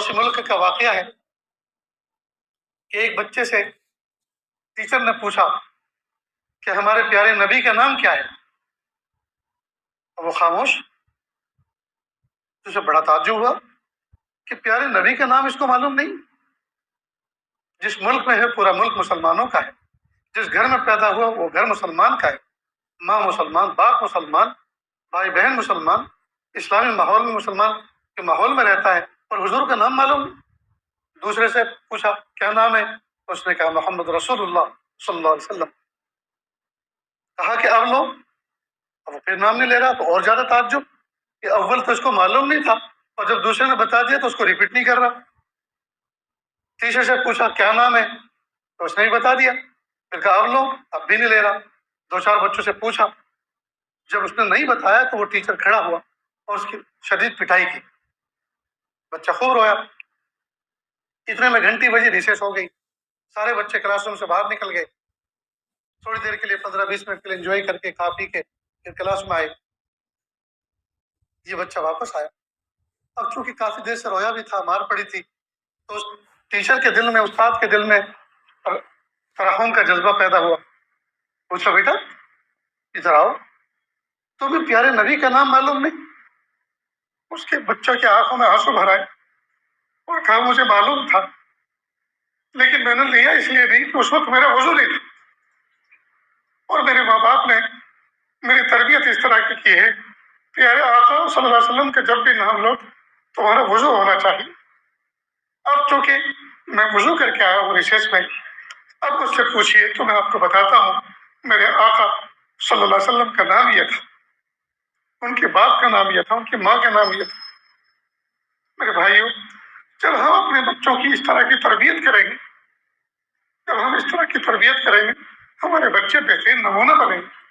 پڑوسی ملک کا واقعہ ہے کہ ایک بچے سے ٹیچر نے پوچھا کہ ہمارے پیارے نبی کا نام کیا ہے؟ وہ خاموش. اسے بڑا تعجب ہوا کہ پیارے نبی کا نام اس کو معلوم نہیں. جس ملک میں ہے پورا ملک مسلمانوں کا ہے، جس گھر میں پیدا ہوا وہ گھر مسلمان کا ہے، ماں مسلمان، باپ مسلمان، بھائی بہن مسلمان، اسلامی ماحول میں مسلمان کے ماحول میں رہتا ہے، اور حضور کا نام معلوم نہیں. دوسرے سے پوچھا کیا نام ہے؟ اس نے کہا محمد رسول اللہ صلی اللہ علیہ وسلم. کہا کہ اب لو. اب وہ پھر نام نہیں لے رہا تو اور زیادہ تعجب کہ اول تو اس کو معلوم نہیں تھا، اور جب دوسرے نے بتا دیا تو اس کو ریپیٹ نہیں کر رہا. تیسرے سے پوچھا کیا نام ہے؟ تو اس نے بھی بتا دیا. پھر کہا اب لو، اب بھی نہیں لے رہا. دو چار بچوں سے پوچھا، جب اس نے نہیں بتایا تو وہ ٹیچر کھڑا ہوا اور اس کی شدید پٹائی کی. بچہ خوب رویا. اتنے میں گھنٹی بجی، ریسیس ہو گئی. سارے بچے کلاس روم سے باہر نکل گئے. تھوڑی دیر کے لیے 15-20 منٹ کے لیے انجوائے کر کے کھا پی کے پھر کلاس میں آئے. یہ بچہ واپس آیا. اب چونکہ کافی دیر سے رویا بھی تھا، مار پڑی تھی، تو اس ٹیچر کے دل میں، استاد کے دل میں ترحم کا جذبہ پیدا ہوا. پوچھا بیٹا ادھر آؤ، تمہیں پیارے نبی کا نام معلوم نہیں؟ اس کے بچہ کی آنکھوں میں آنسو بھر آئے اور کہا مجھے معلوم تھا، لیکن میں نے لیا اس لیے نہیں کہ اس وقت میرا وضو نہیں تھا، اور میرے ماں باپ نے میری تربیت اس طرح کی ہے پیارے آقا صلی اللہ علیہ وسلم کا جب بھی نام لو تمہارا وضو ہونا چاہیے. اب چونکہ میں وضو کر کے آیا ہوں ریسیس میں، اب اس سے پوچھیے تو میں آپ کو بتاتا ہوں میرے آقا صلی اللہ علیہ وسلم کا نام یہ تھا، ان کے باپ کا نام یہ تھا، ان کی ماں کا نام یہ تھا. میرے بھائیوں، جب ہم اپنے بچوں کی اس طرح کی تربیت کریں گے، جب ہم اس طرح کی تربیت کریں گے، ہمارے بچے بہترین نمونہ بنیں گے.